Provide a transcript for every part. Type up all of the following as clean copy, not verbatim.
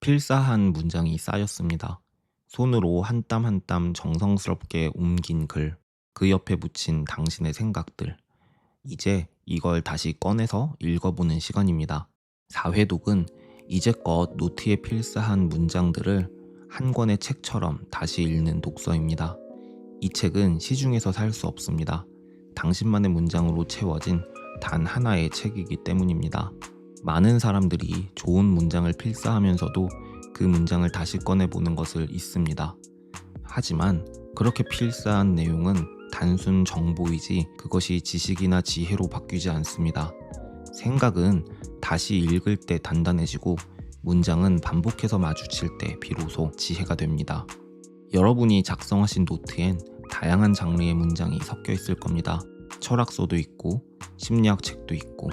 필사한 문장이 쌓였습니다. 손으로 한 땀 한 땀 정성스럽게 옮긴 글, 그 옆에 붙인 당신의 생각들. 이제 이걸 다시 꺼내서 읽어보는 시간입니다. 사회독은 이제껏 노트에 필사한 문장들을 한 권의 책처럼 다시 읽는 독서입니다. 이 책은 시중에서 살 수 없습니다. 당신만의 문장으로 채워진 단 하나의 책이기 때문입니다. 많은 사람들이 좋은 문장을 필사하면서도 그 문장을 다시 꺼내보는 것을 잊습니다. 하지만 그렇게 필사한 내용은 단순 정보이지 그것이 지식이나 지혜로 바뀌지 않습니다. 생각은 다시 읽을 때 단단해지고 문장은 반복해서 마주칠 때 비로소 지혜가 됩니다. 여러분이 작성하신 노트엔 다양한 장르의 문장이 섞여 있을 겁니다. 철학서도 있고 심리학 책도 있고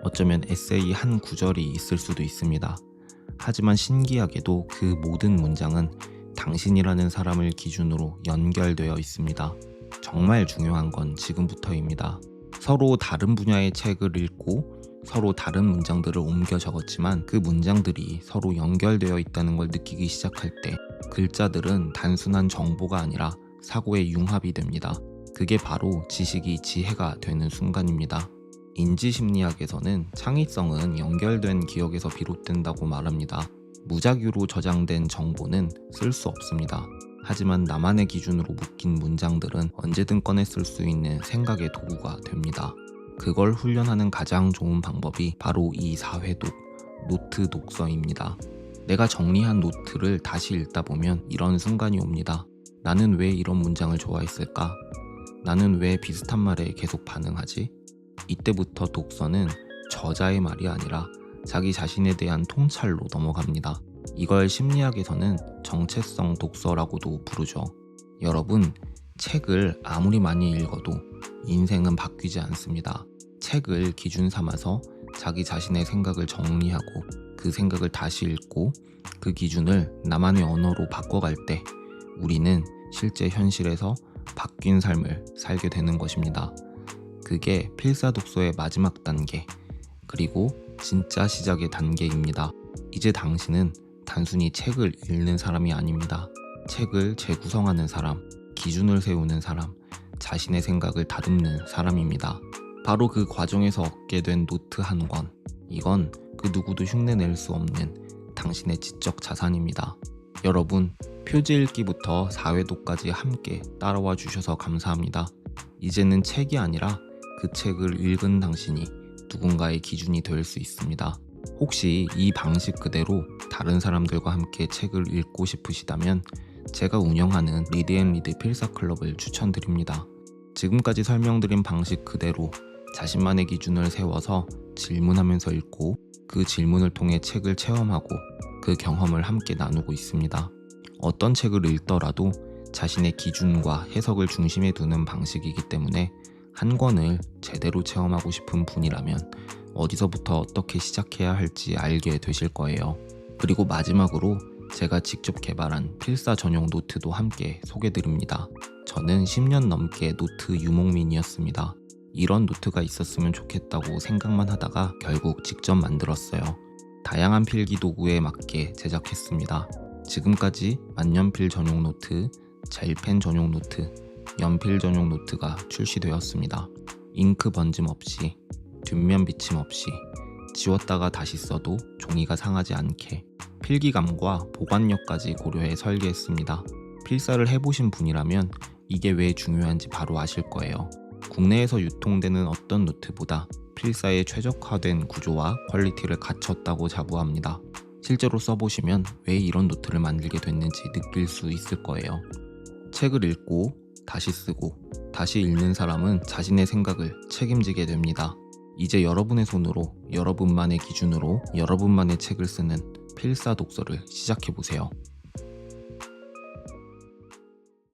어쩌면 에세이 한 구절이 있을 수도 있습니다. 하지만 신기하게도 그 모든 문장은 당신이라는 사람을 기준으로 연결되어 있습니다. 정말 중요한 건 지금부터입니다. 서로 다른 분야의 책을 읽고 서로 다른 문장들을 옮겨 적었지만 그 문장들이 서로 연결되어 있다는 걸 느끼기 시작할 때 글자들은 단순한 정보가 아니라 사고의 융합이 됩니다. 그게 바로 지식이 지혜가 되는 순간입니다. 인지심리학에서는 창의성은 연결된 기억에서 비롯된다고 말합니다. 무작위로 저장된 정보는 쓸 수 없습니다. 하지만 나만의 기준으로 묶인 문장들은 언제든 꺼내 쓸 수 있는 생각의 도구가 됩니다. 그걸 훈련하는 가장 좋은 방법이 바로 이 사회독, 노트 독서입니다. 내가 정리한 노트를 다시 읽다 보면 이런 순간이 옵니다. 나는 왜 이런 문장을 좋아했을까? 나는 왜 비슷한 말에 계속 반응하지? 이때부터 독서는 저자의 말이 아니라 자기 자신에 대한 통찰로 넘어갑니다. 이걸 심리학에서는 정체성 독서라고도 부르죠. 여러분, 책을 아무리 많이 읽어도 인생은 바뀌지 않습니다. 책을 기준 삼아서 자기 자신의 생각을 정리하고 그 생각을 다시 읽고 그 기준을 나만의 언어로 바꿔갈 때 우리는 실제 현실에서 바뀐 삶을 살게 되는 것입니다. 그게 필사독서의 마지막 단계, 그리고 진짜 시작의 단계입니다. 이제 당신은 단순히 책을 읽는 사람이 아닙니다. 책을 재구성하는 사람, 기준을 세우는 사람, 자신의 생각을 다듬는 사람입니다. 바로 그 과정에서 얻게 된 노트 한 권, 이건 그 누구도 흉내낼 수 없는 당신의 지적 자산입니다. 여러분, 표지 읽기부터 사회독까지 함께 따라와 주셔서 감사합니다. 이제는 책이 아니라 그 책을 읽은 당신이 누군가의 기준이 될 수 있습니다. 혹시 이 방식 그대로 다른 사람들과 함께 책을 읽고 싶으시다면 제가 운영하는 리드앤리드 필사클럽을 추천드립니다. 지금까지 설명드린 방식 그대로 자신만의 기준을 세워서 질문하면서 읽고 그 질문을 통해 책을 체험하고 그 경험을 함께 나누고 있습니다. 어떤 책을 읽더라도 자신의 기준과 해석을 중심에 두는 방식이기 때문에 한 권을 제대로 체험하고 싶은 분이라면 어디서부터 어떻게 시작해야 할지 알게 되실 거예요. 그리고 마지막으로 제가 직접 개발한 필사 전용 노트도 함께 소개드립니다. 저는 10년 넘게 노트 유목민이었습니다. 이런 노트가 있었으면 좋겠다고 생각만 하다가 결국 직접 만들었어요. 다양한 필기 도구에 맞게 제작했습니다. 지금까지 만년필 전용 노트, 젤펜 전용 노트, 연필 전용 노트가 출시되었습니다. 잉크 번짐 없이, 뒷면 비침 없이, 지웠다가 다시 써도 종이가 상하지 않게 필기감과 보관력까지 고려해 설계했습니다. 필사를 해보신 분이라면 이게 왜 중요한지 바로 아실 거예요. 국내에서 유통되는 어떤 노트보다 필사에 최적화된 구조와 퀄리티를 갖췄다고 자부합니다. 실제로 써보시면 왜 이런 노트를 만들게 됐는지 느낄 수 있을 거예요. 책을 읽고 다시 쓰고 다시 읽는 사람은 자신의 생각을 책임지게 됩니다. 이제 여러분의 손으로 여러분만의 기준으로 여러분만의 책을 쓰는 필사 독서를 시작해보세요.